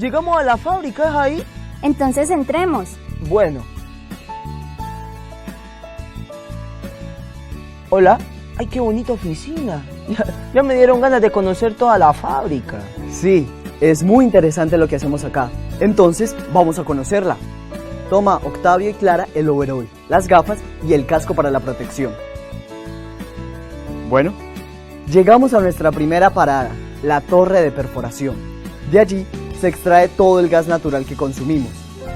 Llegamos a la fábrica, ¿es ahí? Entonces entremos. Bueno. Hola. Ay, qué bonita oficina. Ya me dieron ganas de conocer toda la fábrica. Sí, es muy interesante lo que hacemos acá. Entonces, vamos a conocerla. Toma, Octavio y Clara, el overol, las gafas y el casco para la protección. Bueno, llegamos a nuestra primera parada, la torre de perforación. De allí se extrae todo el gas natural que consumimos.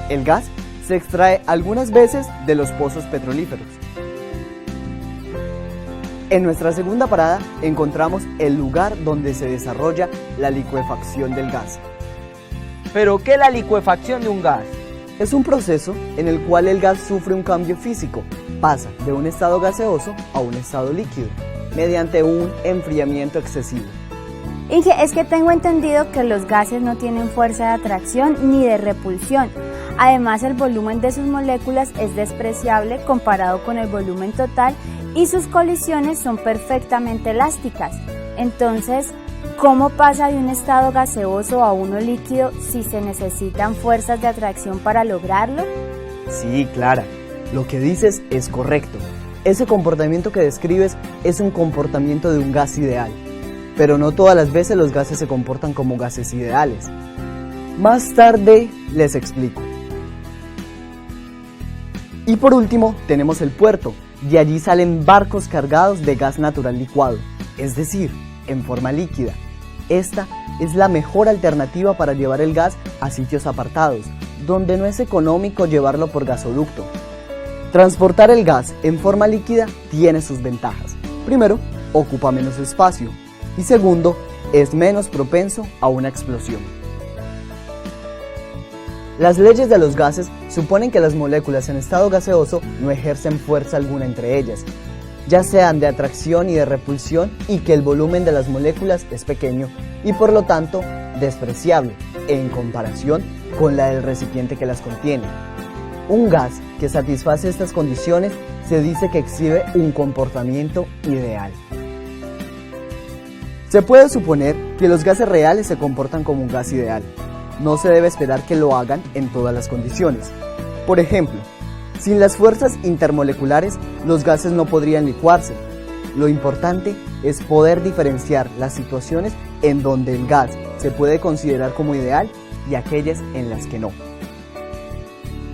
El gas se extrae algunas veces de los pozos petrolíferos. En nuestra segunda parada encontramos el lugar donde se desarrolla la licuefacción del gas. ¿Pero qué es la licuefacción de un gas? Es un proceso en el cual el gas sufre un cambio físico, pasa de un estado gaseoso a un estado líquido, mediante un enfriamiento excesivo. Inge, es que tengo entendido que los gases no tienen fuerza de atracción ni de repulsión. Además, el volumen de sus moléculas es despreciable comparado con el volumen total y sus colisiones son perfectamente elásticas. Entonces, ¿cómo pasa de un estado gaseoso a uno líquido si se necesitan fuerzas de atracción para lograrlo? Sí, Clara, lo que dices es correcto. Ese comportamiento que describes es un comportamiento de un gas ideal. Pero no todas las veces los gases se comportan como gases ideales. Más tarde les explico. Y por último tenemos el puerto, de allí salen barcos cargados de gas natural licuado, es decir, en forma líquida. Esta es la mejor alternativa para llevar el gas a sitios apartados, donde no es económico llevarlo por gasoducto. Transportar el gas en forma líquida tiene sus ventajas. Primero, ocupa menos espacio. Y segundo, es menos propenso a una explosión. Las leyes de los gases suponen que las moléculas en estado gaseoso no ejercen fuerza alguna entre ellas, ya sean de atracción y de repulsión, y que el volumen de las moléculas es pequeño y por lo tanto despreciable en comparación con la del recipiente que las contiene. Un gas que satisface estas condiciones se dice que exhibe un comportamiento ideal. Se puede suponer que los gases reales se comportan como un gas ideal. No se debe esperar que lo hagan en todas las condiciones. Por ejemplo, sin las fuerzas intermoleculares, los gases no podrían licuarse. Lo importante es poder diferenciar las situaciones en donde el gas se puede considerar como ideal y aquellas en las que no.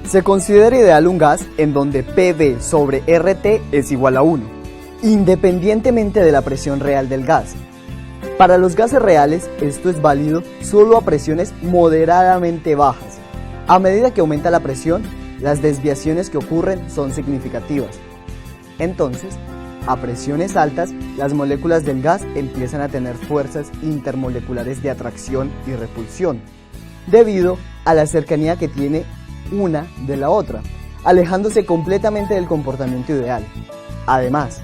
Se considera ideal un gas en donde PV sobre RT es igual a 1, independientemente de la presión real del gas. Para los gases reales, esto es válido solo a presiones moderadamente bajas. A medida que aumenta la presión, las desviaciones que ocurren son significativas. Entonces, a presiones altas, las moléculas del gas empiezan a tener fuerzas intermoleculares de atracción y repulsión, debido a la cercanía que tiene una de la otra, alejándose completamente del comportamiento ideal. Además,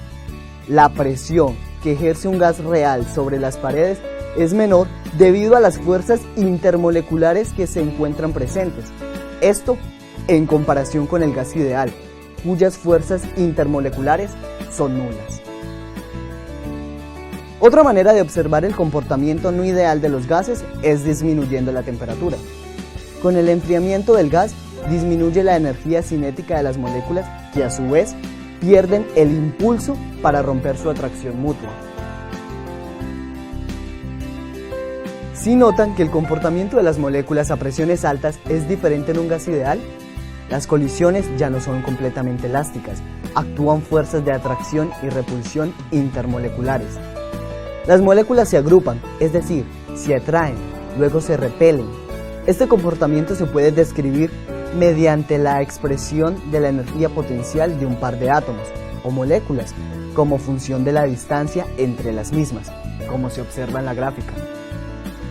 la presión que ejerce un gas real sobre las paredes es menor debido a las fuerzas intermoleculares que se encuentran presentes. Esto en comparación con el gas ideal, cuyas fuerzas intermoleculares son nulas. Otra manera de observar el comportamiento no ideal de los gases es disminuyendo la temperatura. Con el enfriamiento del gas disminuye la energía cinética de las moléculas, que a su vez pierden el impulso para romper su atracción mutua. ¿Sí notan que el comportamiento de las moléculas a presiones altas es diferente en un gas ideal? Las colisiones ya no son completamente elásticas, actúan fuerzas de atracción y repulsión intermoleculares. Las moléculas se agrupan, es decir, se atraen, luego se repelen. Este comportamiento se puede describir mediante la expresión de la energía potencial de un par de átomos o moléculas como función de la distancia entre las mismas, como se observa en la gráfica.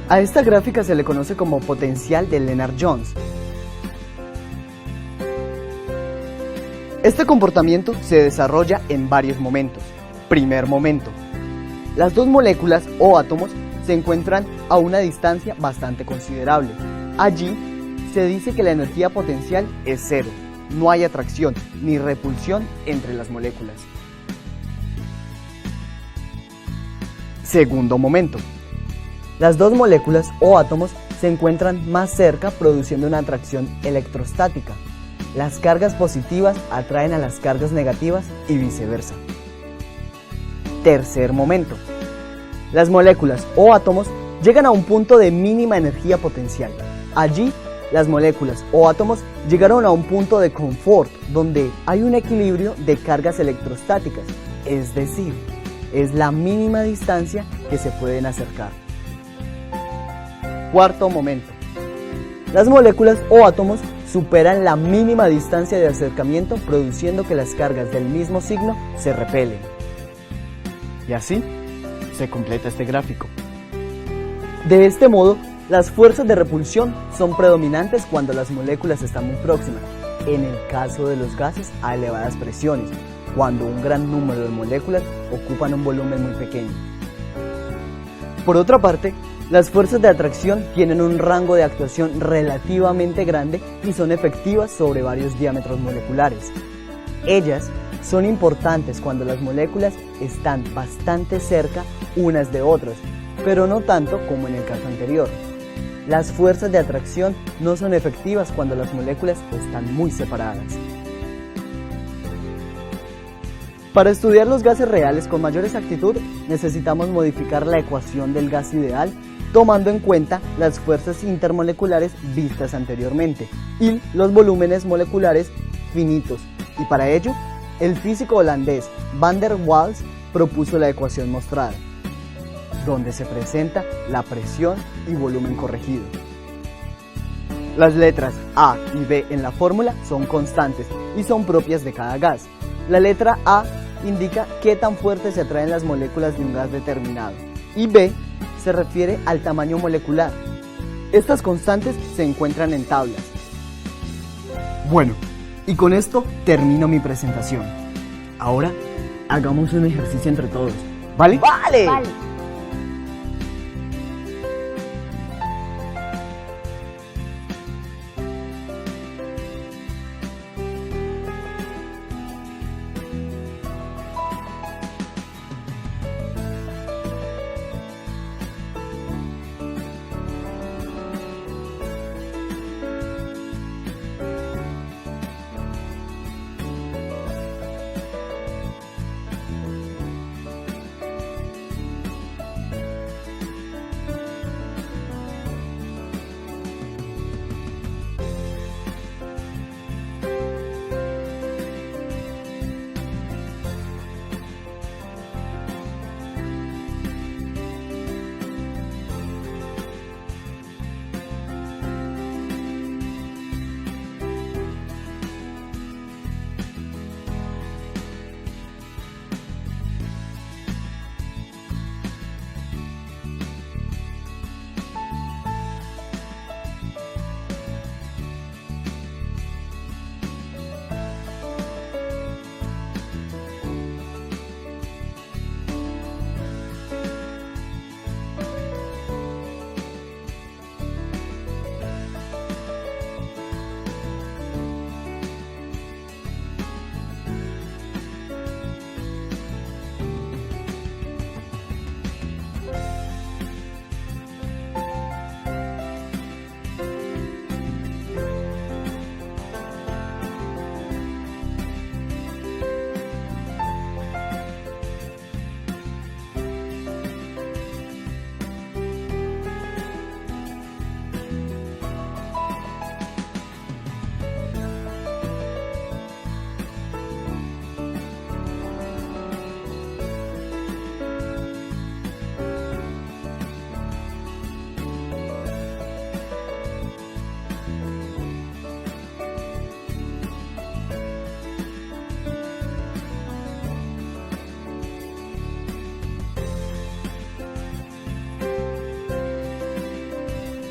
A esta gráfica se le conoce como potencial de Lennard-Jones. Este comportamiento se desarrolla en varios momentos. Primer momento: las dos moléculas o átomos se encuentran a una distancia bastante considerable. Allí se dice que la energía potencial es cero, no hay atracción ni repulsión entre las moléculas. Segundo momento: las dos moléculas o átomos se encuentran más cerca produciendo una atracción electrostática. Las cargas positivas atraen a las cargas negativas y viceversa. Tercer momento. Las moléculas o átomos llegan a un punto de mínima energía potencial. Allí, las moléculas o átomos llegaron a un punto de confort donde hay un equilibrio de cargas electrostáticas, es decir, es la mínima distancia que se pueden acercar. Cuarto momento. Las moléculas o átomos superan la mínima distancia de acercamiento, produciendo que las cargas del mismo signo se repelen. Y así se completa este gráfico. De este modo, las fuerzas de repulsión son predominantes cuando las moléculas están muy próximas, en el caso de los gases a elevadas presiones, cuando un gran número de moléculas ocupan un volumen muy pequeño. Por otra parte, las fuerzas de atracción tienen un rango de actuación relativamente grande y son efectivas sobre varios diámetros moleculares. Ellas son importantes cuando las moléculas están bastante cerca unas de otras, pero no tanto como en el caso anterior. Las fuerzas de atracción no son efectivas cuando las moléculas están muy separadas. Para estudiar los gases reales con mayor exactitud, necesitamos modificar la ecuación del gas ideal tomando en cuenta las fuerzas intermoleculares vistas anteriormente y los volúmenes moleculares finitos, y para ello, el físico holandés Van der Waals propuso la ecuación mostrada, donde se presenta la presión y volumen corregido. Las letras A y B en la fórmula son constantes y son propias de cada gas. La letra A indica qué tan fuerte se atraen las moléculas de un gas determinado, y B se refiere al tamaño molecular. Estas constantes se encuentran en tablas. Bueno, y con esto termino mi presentación. Ahora, hagamos un ejercicio entre todos, ¿vale? ¡Vale! Vale.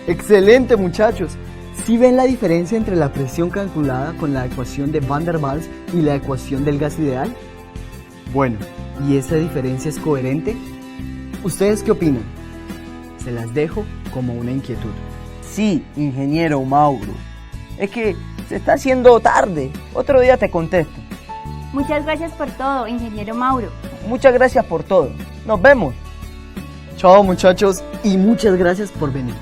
¡Excelente, muchachos! ¿Sí ven la diferencia entre la presión calculada con la ecuación de Van der Waals y la ecuación del gas ideal? Bueno, ¿y esa diferencia es coherente? ¿Ustedes qué opinan? Se las dejo como una inquietud. Sí, ingeniero Mauro. Es que se está haciendo tarde. Otro día te contesto. Muchas gracias por todo, ingeniero Mauro. Muchas gracias por todo. Nos vemos. Chao, muchachos, y muchas gracias por venir.